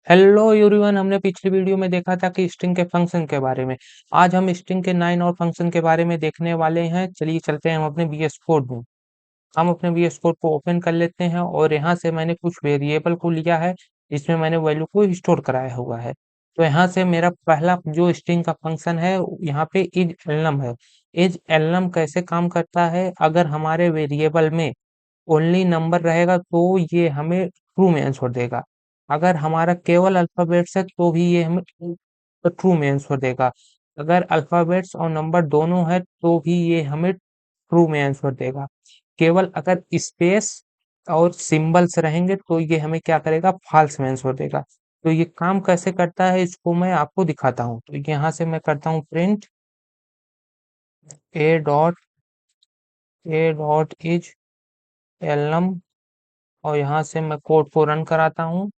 Hello everyone, हमने पिछली video में देखा था कि स्ट्रिंग के फंक्शन के बारे में। आज हम स्ट्रिंग के 9 और फंक्शन के बारे में देखने वाले हैं। चलिए चलते हैं हम अपने VS कोड में। हम अपने VS कोड को ओपन कर लेते हैं और यहाँ से मैंने कुछ वेरिएबल को लिया है, इसमें मैंने वैल्यू को स्टोर कराया हुआ है। तो यहाँ से मेरा पहला जो स्ट्रिंग का फंक्शन है, यहाँ पे इज एलनम है। इज एलनम कैसे काम करता है? अगर हमारे वेरिएबल में ओनली नंबर रहेगा तो ये हमें ट्रू में आंसर देगा। अगर हमारा केवल अल्फाबेट्स है तो भी ये हमें ट्रू में आंसर देगा। अगर अल्फाबेट्स और नंबर दोनों है तो भी ये हमें ट्रू में आंसर देगा। केवल अगर स्पेस और सिंबल्स रहेंगे तो ये हमें क्या करेगा? फॉल्स में आंसर देगा। तो ये काम कैसे करता है इसको मैं आपको दिखाता हूँ। तो यहाँ से मैं करता हूँ प्रिंट ए डॉट इज एलनम और यहाँ से मैं कोड को रन कराता हूँ।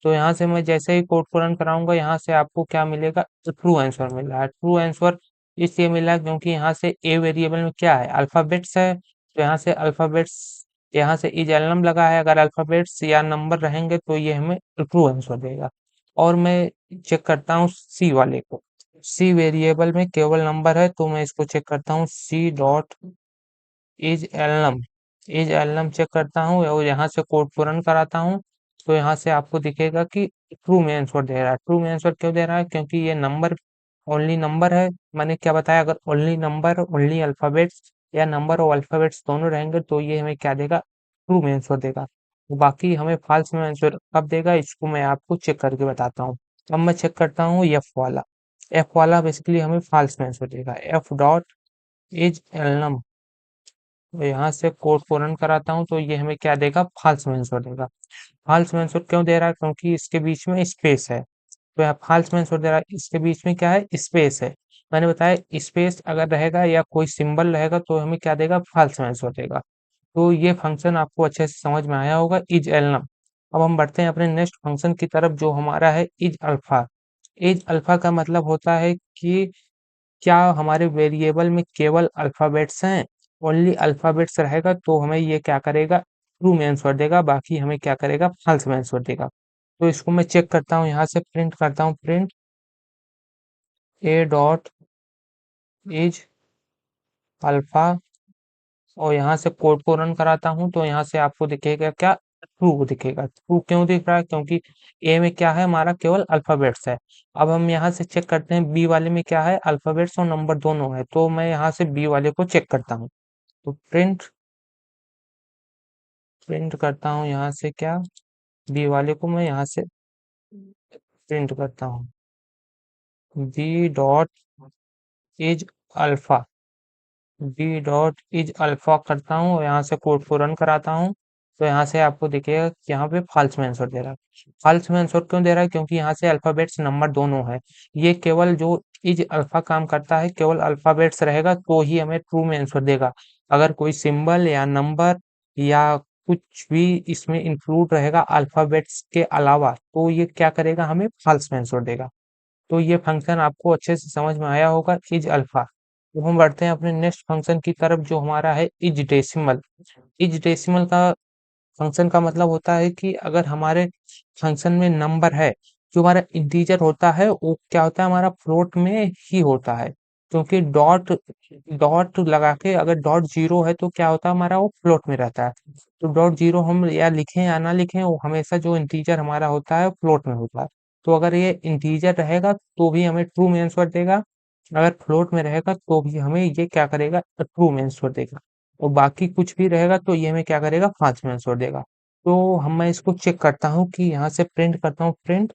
तो यहाँ से मैं जैसे ही कोड को रन कराऊंगा, यहाँ से आपको क्या मिलेगा? तो ट्रू आंसर मिल रहा है। ट्रू आंसर इसलिए मिला क्योंकि यहाँ से ए वेरिएबल में क्या है? अल्फाबेट्स है। तो यहाँ से अल्फाबेट्स, यहाँ से इज एलनम लगा है। अगर अल्फाबेट्स या नंबर रहेंगे तो ये हमें ट्रू आंसर देगा। और मैं चेक करता हूँ सी वाले को। सी वेरिएबल में केवल नंबर है तो मैं इसको चेक करता हूँ। सी डॉट इज एलनम चेक करता हूँ और यहाँ से कोड को रन कराता हूँ। तो यहाँ से आपको दिखेगा कि ट्रू में आंसर दे रहा है। ट्रू में आंसर क्यों दे रहा है? क्योंकि ये नंबर ओनली नंबर है। मैंने क्या बताया? अगर ओनली नंबर, ओनली अल्फाबेट्स या नंबर और अल्फाबेट्स दोनों रहेंगे तो ये हमें क्या देगा? ट्रू में आंसर देगा। बाकी हमें फॉल्स में आंसर कब देगा इसको मैं आपको चेक करके बताता हूँ। अब मैं चेक करता हूँ एफ वाला। एफ वाला बेसिकली हमें फॉल्स में आंसर देगा। एफ डॉट इज एलनम, तो यहाँ से कोड को रन कराता हूँ तो ये हमें क्या देगा? फॉल्स में आंसर देगा। फॉल्स में आंसर क्यों दे रहा है? क्योंकि इसके बीच में स्पेस है। तो यहाँ फॉल्स में आंसर दे रहा है, इसके बीच में क्या है? स्पेस है। मैंने बताया स्पेस अगर रहेगा या कोई सिंबल रहेगा तो हमें क्या देगा? फॉल्स में आंसर देगा। तो ये फंक्शन आपको अच्छे से समझ में आया होगा, इज एलनम। अब हम बढ़ते हैं अपने नेक्स्ट फंक्शन की तरफ जो हमारा है इज अल्फा। इज अल्फा का मतलब होता है कि क्या हमारे वेरिएबल में केवल अल्फाबेट्स हैं? ओनली अल्फाबेट्स रहेगा तो हमें ये क्या करेगा? ट्रू में आंसर देगा। बाकी हमें क्या करेगा? फॉल्स में आंसर देगा। तो इसको मैं चेक करता हूँ, यहाँ से प्रिंट करता हूँ। Print A dot is alpha और यहाँ से कोड को रन कराता हूँ तो यहाँ से आपको दिखेगा क्या? ट्रू दिखेगा। ट्रू क्यों दिख रहा है? क्योंकि ए में क्या है? हमारा केवल अल्फाबेट्स है। अब हम यहाँ से चेक करते हैं बी वाले में क्या है? अल्फाबेट्स और नंबर दोनों है। तो मैं यहाँ से बी वाले को चेक करता हूँ। तो प्रिंट प्रिंट करता हूँ यहाँ से क्या? बी वाले को मैं यहाँ से प्रिंट करता हूँ। B dot is alpha. B dot is alpha करता हूँ और यहाँ से कोड को रन कराता हूँ। तो यहाँ से आपको दिखेगा कि यहाँ पे फॉल्स में आंसर दे रहा है। फॉल्स में आंसर क्यों दे रहा है? क्योंकि यहाँ से अल्फाबेट्स नंबर दोनों है। ये केवल जो इज अल्फा काम करता है, केवल अल्फाबेट्स रहेगा तो ही हमें ट्रू में आंसर देगा। अगर कोई सिंबल या नंबर या कुछ भी इसमें इंक्लूड रहेगा अल्फाबेट्स के अलावा तो ये क्या करेगा? हमें फॉल्स में आंसर देगा। तो ये फंक्शन आपको अच्छे से समझ में आया होगा, इज अल्फा। तो हम बढ़ते हैं अपने नेक्स्ट फंक्शन की तरफ जो हमारा है इज डेसिमल। इज डेसिमल का फंक्शन का मतलब होता है कि अगर हमारे फंक्शन में नंबर है, जो हमारा इंटीजर होता है वो क्या होता है? हमारा फ्लोट में ही होता है। क्योंकि डॉट डॉट लगा के अगर डॉट जीरो है तो क्या होता है? हमारा वो फ्लोट में रहता है। तो डॉट जीरो हम या लिखें या ना लिखें, वो हमेशा जो इंटीजर हमारा होता है फ्लोट में होता है। तो अगर ये इंटीजर रहेगा तो भी हमें ट्रू में आंसर देगा। अगर फ्लोट में रहेगा तो भी हमें ये क्या करेगा? ट्रू में आंसर देगा। और बाकी कुछ भी रहेगा तो ये हमें क्या करेगा? फॉल्स में आंसर देगा। तो हम मैं इसको चेक करता हूँ कि यहाँ से प्रिंट करता हूँ। Print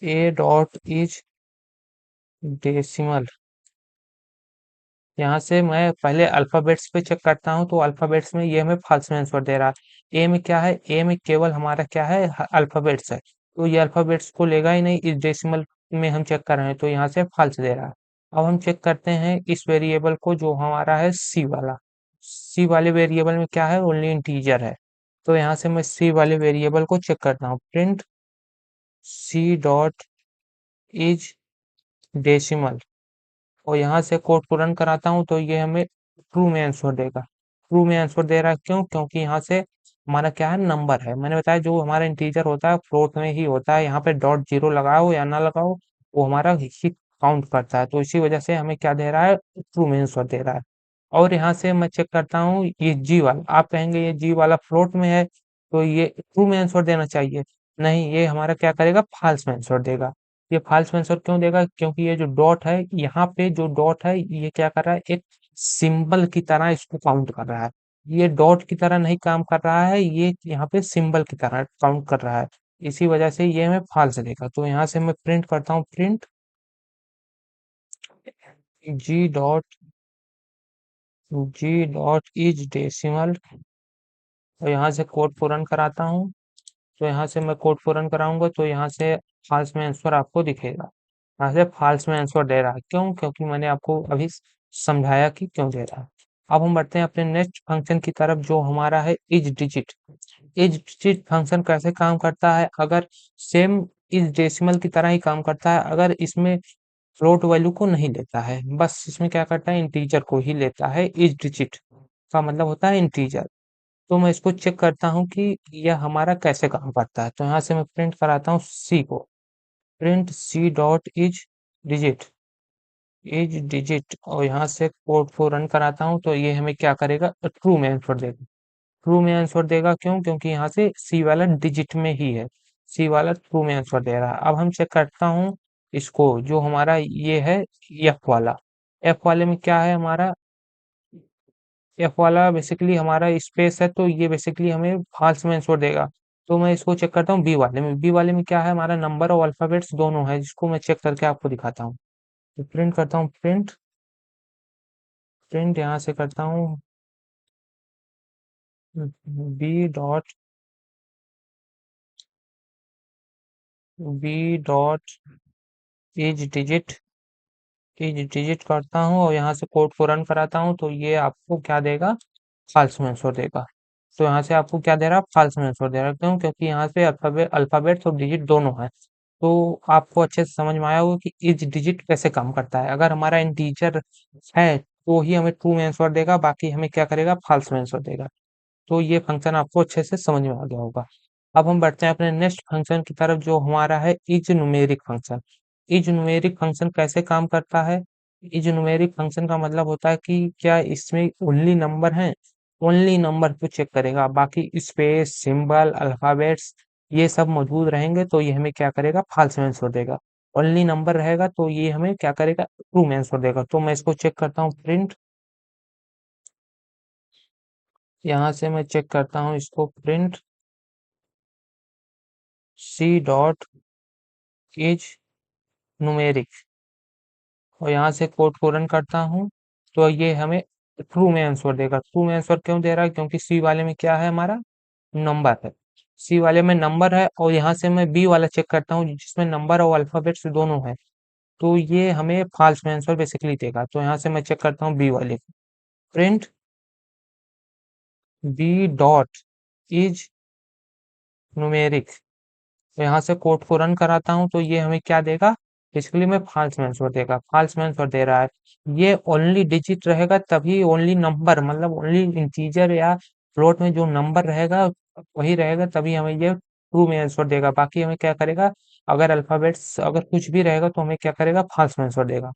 A dot is decimal. यहाँ से मैं पहले अल्फाबेट्स पे चेक करता हूँ तो अल्फाबेट्स में ये हमें फॉल्स में आंसर दे रहा है। ए में क्या है? ए में केवल हमारा क्या है? अल्फाबेट्स है। तो ये अल्फाबेट्स को लेगा ही नहीं, इस डेसिमल में हम चेक कर रहे हैं तो यहाँ से फॉल्स दे रहा है। अब हम चेक करते हैं इस वेरिएबल को जो हमारा है सी वाला। सी वाले वेरिएबल में क्या है? ओनली इंटीजर है। तो यहाँ से मैं सी वाले वेरिएबल को चेक करता हूँ। Print C dot is decimal और यहाँ से कोड को रन कराता हूँ तो ये हमें ट्रू में आंसर देगा। ट्रू में आंसर दे रहा है क्यों? क्योंकि यहाँ से हमारा क्या है, नंबर है। मैंने बताया जो हमारा इंटीजर होता है फ्लोट में ही होता है, यहाँ पे डॉट जीरो लगाओ या ना लगाओ वो हमारा ही काउंट करता है। तो इसी वजह से हमें क्या दे रहा है, ट्रू में आंसर दे रहा है। और यहाँ से मैं चेक करता हूँ ये जी वाला, आप कहेंगे ये जी वाला फ्लोट में है तो ये ट्रू में आंसर देना चाहिए। नहीं, ये हमारा क्या करेगा, फॉल्स में आंसर देगा। ये फॉल्स में आंसर क्यों देगा, क्योंकि ये जो डॉट है, यहाँ पे जो डॉट है ये क्या कर रहा है, एक सिंबल की तरह इसको काउंट कर रहा है। ये डॉट की तरह नहीं काम कर रहा है, ये यहाँ पे सिंबल की तरह काउंट कर रहा है। इसी वजह से ये हमें फॉल्स देगा। तो यहाँ से मैं प्रिंट करता हूँ, print G dot, G dot is decimal, और यहाँ से कोड पूर्ण कराता हूँ। तो यहाँ से मैं कोड पूर्ण कराऊंगा तो यहाँ से फाल्स में आंसर आपको दिखेगा। यहाँ से फाल्स में आंसर दे रहा है, क्यों, क्योंकि मैंने आपको अभी समझाया कि क्यों दे रहा है। अब हम बढ़ते हैं अपने नेक्स्ट फंक्शन की तरफ जो हमारा है is digit. Is digit function कैसे काम करता है, अगर सेम इज डेसिमल की तरह ही काम करता है, अगर इसमें फ्लोट वैल्यू को नहीं लेता है, बस इसमें क्या करता है, इंटीजर को ही लेता है। इज डिजिट का मतलब होता है इंटीजर। तो मैं इसको चेक करता हूँ कि यह हमारा कैसे काम करता है। तो यहाँ से मैं प्रिंट कराता हूँ सी को, print C dot is digit, और यहाँ से कोड को रन कराता हूँ तो ये हमें क्या करेगा, ट्रू में आंसर देगा। ट्रू में आंसर देगा क्यों, क्योंकि यहाँ से सी वाला डिजिट में ही है, सी वाला ट्रू में आंसर दे रहा है। अब हम चेक करता हूँ इसको, जो हमारा ये है एफ वाला, एफ वाले में क्या है हमारा, एफ वाला बेसिकली हमारा स्पेस है, तो ये बेसिकली हमें फॉल्स में आंसर देगा। तो मैं इसको चेक करता हूँ बी वाले में, बी वाले में क्या है, हमारा नंबर और अल्फाबेट्स दोनों है, जिसको मैं चेक करके आपको दिखाता हूँ। तो प्रिंट करता हूँ, प्रिंट, प्रिंट यहाँ से करता हूँ B dot, B dot is digit, is digit करता हूँ और यहाँ से कोड को रन कराता हूँ तो ये आपको क्या देगा, फाल्स में आंसर देगा। तो यहाँ से आपको क्या दे रहा है, फाल्स में आंसर दे रहा है, क्यों, क्योंकि यहाँ पे अल्फाबेट्स और डिजिट दोनों है। तो आपको अच्छे से समझ में आया होगा कि इच डिजिट कैसे काम करता है। अगर हमारा इंटीजर है तो ही हमें ट्रू में आंसर देगा, बाकी हमें क्या करेगा, फाल्स में आंसर देगा। तो ये फंक्शन आपको अच्छे से समझ में आ गया होगा। अब हम बढ़ते हैं अपने नेक्स्ट फंक्शन की तरफ जो हमारा है is numeric function. Is numeric function कैसे काम करता है, इज न्यूमेरिक फंक्शन का मतलब होता है कि क्या इसमें ओनली नंबर है, ओनली नंबर को चेक करेगा, बाकी स्पेस, सिंबल, अल्फाबेट्स ये सब मौजूद रहेंगे तो ये हमें क्या करेगा, फाल्स में आंसर देगा। ओनली नंबर रहेगा तो ये हमें क्या करेगा, ट्रू में आंसर देगा। तो मैं इसको चेक करता हूँ, प्रिंट, यहाँ से मैं चेक करता हूँ इसको, print C dot is numeric, और यहाँ से कोड को रन करता हूँ तो ये हमें ट्रू में आंसर देगा। ट्रू में आंसर क्यों दे रहा है, क्योंकि सी वाले में क्या है, हमारा नंबर है, सी वाले में नंबर है। और यहाँ से मैं बी वाला चेक करता हूँ जिसमें नंबर और अल्फाबेट्स दोनों है, तो ये हमें फॉल्स में आंसर बेसिकली देगा। तो यहाँ से मैं चेक करता हूँ बी वाले को, print B dot is numeric, तो यहाँ से कोड को रन कराता हूँ तो ये हमें क्या देगा, बेसिकली में फॉल्स में आंसर देगा। फॉल्स में आंसर दे रहा है, ये ओनली डिजिट रहेगा तभी, ओनली नंबर मतलब ओनली इंटीजर या फ्लोट में जो नंबर रहेगा वही रहेगा तभी हमें ये ट्रू में आंसर देगा। बाकी हमें क्या करेगा, अगर अल्फाबेट्स अगर कुछ भी रहेगा तो हमें क्या करेगा, फॉल्स में आंसर देगा।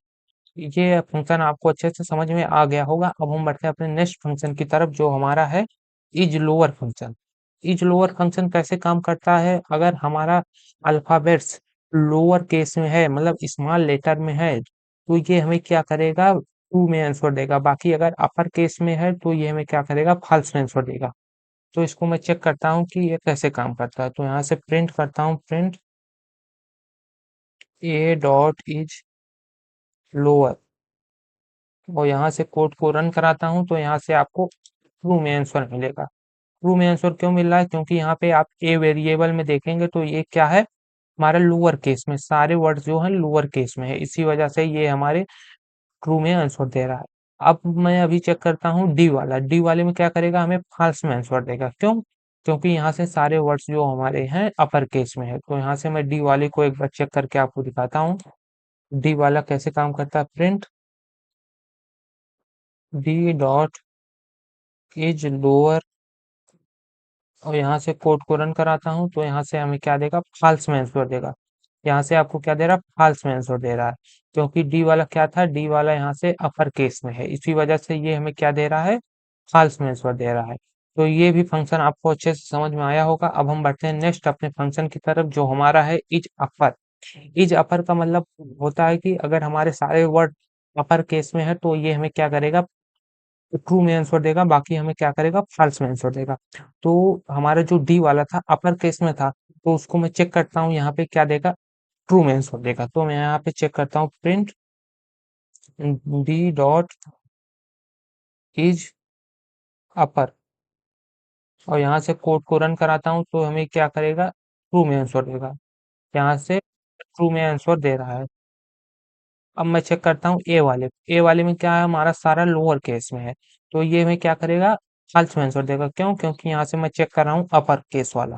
ये फंक्शन आपको अच्छे से समझ में आ गया होगा। अब हम बढ़ते हैं अपने नेक्स्ट फंक्शन की तरफ जो हमारा है is lower function. Is lower function कैसे काम करता है, अगर हमारा अल्फाबेट्स लोअर केस में है मतलब स्मॉल लेटर में है तो ये हमें क्या करेगा, ट्रू में आंसर देगा। बाकी अगर अपर केस में है तो ये हमें क्या करेगा, फॉल्स में आंसर देगा। तो इसको मैं चेक करता हूँ कि ये कैसे काम करता है। तो यहाँ से प्रिंट करता हूँ, print A dot is lower, और यहाँ से कोड को रन कराता हूँ तो यहाँ से आपको ट्रू में आंसर मिलेगा। ट्रू में आंसर क्यों मिल रहा है, क्योंकि यहाँ पे आप ए वेरिएबल में देखेंगे तो ये क्या है, हमारा लोअर केस में, सारे वर्ड्स जो हैं लोअर केस में है, इसी वजह से ये हमारे ट्रू में आंसर दे रहा है। अब मैं अभी चेक करता हूँ डी वाला, डी वाले में क्या करेगा, हमें फॉल्स में आंसर देगा। क्यों, क्योंकि यहाँ से सारे वर्ड्स जो हमारे हैं अपर केस में है। तो यहाँ से मैं डी वाले को एक बार चेक करके आपको दिखाता हूँ डी वाला कैसे काम करता है। Print D dot is lower और यहाँ से कोड को रन कराता हूँ तो यहाँ से हमें क्या देगा, फाल्स में आंसर देगा। यहाँ से आपको क्या दे रहा है, फाल्स में आंसर दे रहा है, क्योंकि डी वाला क्या था, डी वाला यहाँ से अपर केस में है, इसी वजह से ये हमें क्या दे रहा है, फाल्स में आंसर दे रहा है। तो ये भी फंक्शन आपको अच्छे से समझ में आया होगा। अब हम बढ़ते हैं नेक्स्ट अपने फंक्शन की तरफ, जो हमारा है इज अपर। इज अपर का मतलब होता है कि अगर हमारे सारे वर्ड अपर केस में है तो ये हमें क्या करेगा, ट्रू में आंसर देगा, बाकी हमें क्या करेगा, फाल्स में आंसर देगा। तो हमारा जो डी वाला था अपर केस में था, तो उसको मैं चेक करता हूँ यहाँ पे क्या देगा, ट्रू में आंसर देगा। तो मैं यहाँ पे चेक करता हूँ print D dot is upper, और यहाँ से कोड को रन कराता हूँ तो हमें क्या करेगा, ट्रू में आंसर देगा। यहाँ से ट्रू में आंसर दे रहा है। अब मैं चेक करता हूँ ए वाले में क्या है, हमारा सारा लोअर केस में है, तो ये हमें क्या करेगा, फाल्स में आंसर देगा। क्यों, क्योंकि यहाँ से मैं चेक कर रहा हूँ अपर केस वाला।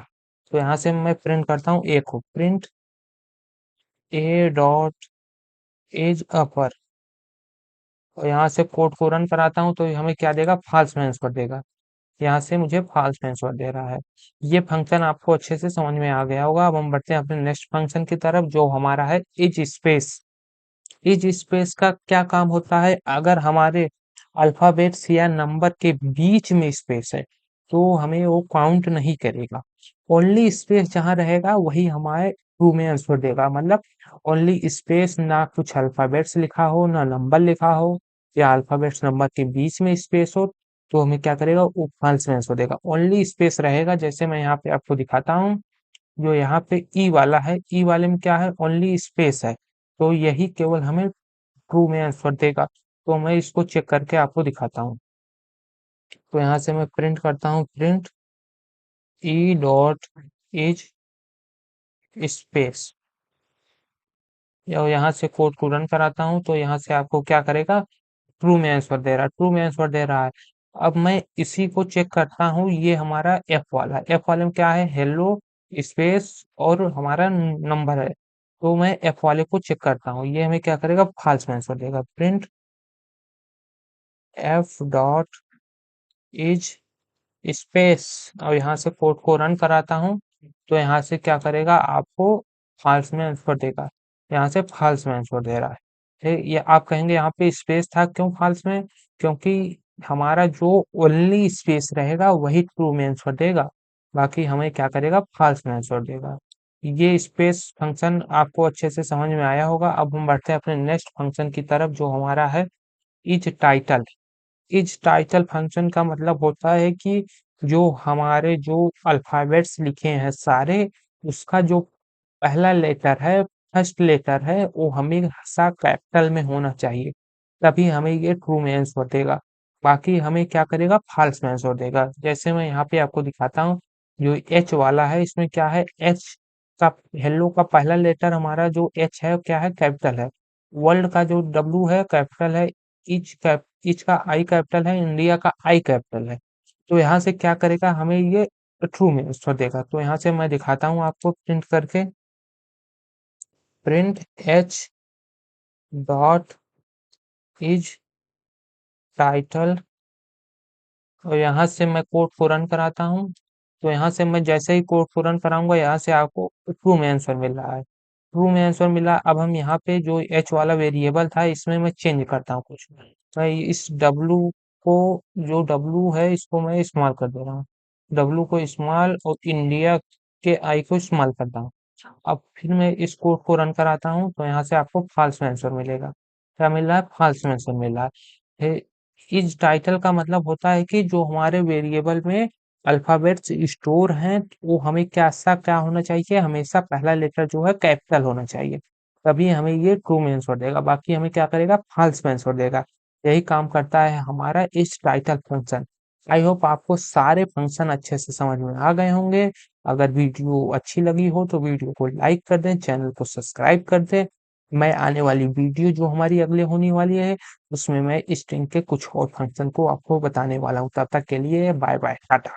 तो यहाँ से मैं प्रिंट करता हूँ ए को, print A dot is upper, और यहाँ से कोड को रन कराता हूँ तो हमें क्या देगा, फाल्स में आंसर देगा। यहाँ से मुझे फाल्स में आंसर दे रहा है। ये फंक्शन आपको अच्छे से समझ में आ गया होगा। अब हम बढ़ते हैं अपने नेक्स्ट फंक्शन की तरफ, जो हमारा है इज स्पेस। इज स्पेस का क्या काम होता है, अगर हमारे अल्फाबेट्स या नंबर के बीच में स्पेस है तो हमें वो काउंट नहीं करेगा। ओनली स्पेस जहाँ रहेगा वही हमारे ट्रू में आंसर देगा। मतलब ओनली स्पेस, ना कुछ अल्फाबेट्स लिखा हो ना नंबर लिखा हो, या अल्फाबेट्स नंबर के बीच में स्पेस हो, तो हमें क्या करेगा, वो फॉल्स में आंसर देगा। ओनली स्पेस रहेगा, जैसे मैं यहाँ पे आपको दिखाता हूँ। जो यहाँ पे ई वाला है, ई वाले में क्या है, ओनली स्पेस है, तो यही केवल हमें ट्रू में आंसर देगा। तो मैं इसको चेक करके आपको दिखाता हूँ। तो यहाँ से मैं प्रिंट करता हूँ, print E dot is space, और यहाँ से कोड को रन कराता हूँ तो यहाँ से आपको क्या करेगा, ट्रू में आंसर दे रहा है, ट्रू में आंसर दे रहा है। अब मैं इसी को चेक करता हूँ, ये हमारा एफ वाला, एफ वाले में क्या है, हेलो स्पेस और हमारा नंबर है, तो मैं एफ वाले को चेक करता हूँ, ये हमें क्या करेगा, फाल्स में आंसर देगा। Print F dot is space, और यहाँ से कोड को रन कराता हूँ तो यहाँ से क्या करेगा, आपको फाल्स में आंसर देगा। यहाँ से फाल्स में आंसर दे रहा है। ये आप कहेंगे यहाँ पे स्पेस था, क्यों फाल्स में, क्योंकि हमारा जो ओनली स्पेस रहेगा वही ट्रू में आंसर देगा, बाकी हमें क्या करेगा, फाल्स में आंसर देगा। ये स्पेस फंक्शन आपको अच्छे से समझ में आया होगा। अब हम बढ़ते हैं अपने नेक्स्ट फंक्शन की तरफ, जो हमारा है is title. Is title function का मतलब होता है कि जो हमारे जो अल्फाबेट्स लिखे हैं सारे, उसका जो पहला लेटर है, फर्स्ट लेटर है, वो हमेशा कैपिटल में होना चाहिए, तभी हमें ये ट्रू में आंसर देगा। बाकी हमें क्या करेगा, फॉल्स में आंसर देगा। जैसे मैं यहाँ पे आपको दिखाता हूँ, जो एच वाला है इसमें क्या है, एच का, हेलो का पहला लेटर हमारा जो एच है क्या है, कैपिटल है। वर्ल्ड का जो डब्लू है कैपिटल है। इच का आई कैपिटल है, इंडिया का आई कैपिटल है। तो यहाँ से क्या करेगा, हमें ये ट्रू में आंसर देगा। तो यहाँ से मैं दिखाता हूँ आपको प्रिंट करके, print H dot is title, और यहाँ से मैं कोड को रन कराता हूँ तो यहाँ से मैं जैसे ही कोड को रन कराऊंगा, यहाँ से आपको ट्रू में आंसर मिल रहा है, ट्रू में आंसर मिला। अब हम यहाँ पे जो एच वाला वेरिएबल था इसमें मैं चेंज करता हूँ कुछ, मैं इस डब्लू को, जो डब्लू है इसको मैं इस्तेमाल कर दे रहा हूँ, डब्लू को इस्तेमाल, और इंडिया के आई को इस्तेमाल करता हूँ। अब फिर मैं इस कोड को रन कराता हूँ तो यहाँ से आपको फाल्स में आंसर मिलेगा। क्या मिल रहा है, फाल्स में आंसर मिल रहा है। इस टाइटल का मतलब होता है कि जो हमारे वेरिएबल में अल्फाबेट्स स्टोर हैं, वो हमें कैसा क्या होना चाहिए, हमेशा पहला लेटर जो है कैपिटल होना चाहिए, तभी हमें ये ट्रू में आंसर देगा, बाकी हमें क्या करेगा, फाल्स में आंसर देगा। यही काम करता है हमारा इस टाइटल फंक्शन। आई होप आपको सारे फंक्शन अच्छे से समझ में आ गए होंगे। अगर वीडियो अच्छी लगी हो तो वीडियो को लाइक कर दें, चैनल को सब्सक्राइब कर दें। मैं आने वाली वीडियो जो हमारी अगले होने वाली है, उसमें मैं स्ट्रिंग के कुछ और फंक्शन को आपको बताने वाला हूँ। तब तक के लिए बाय बाय, टाटा।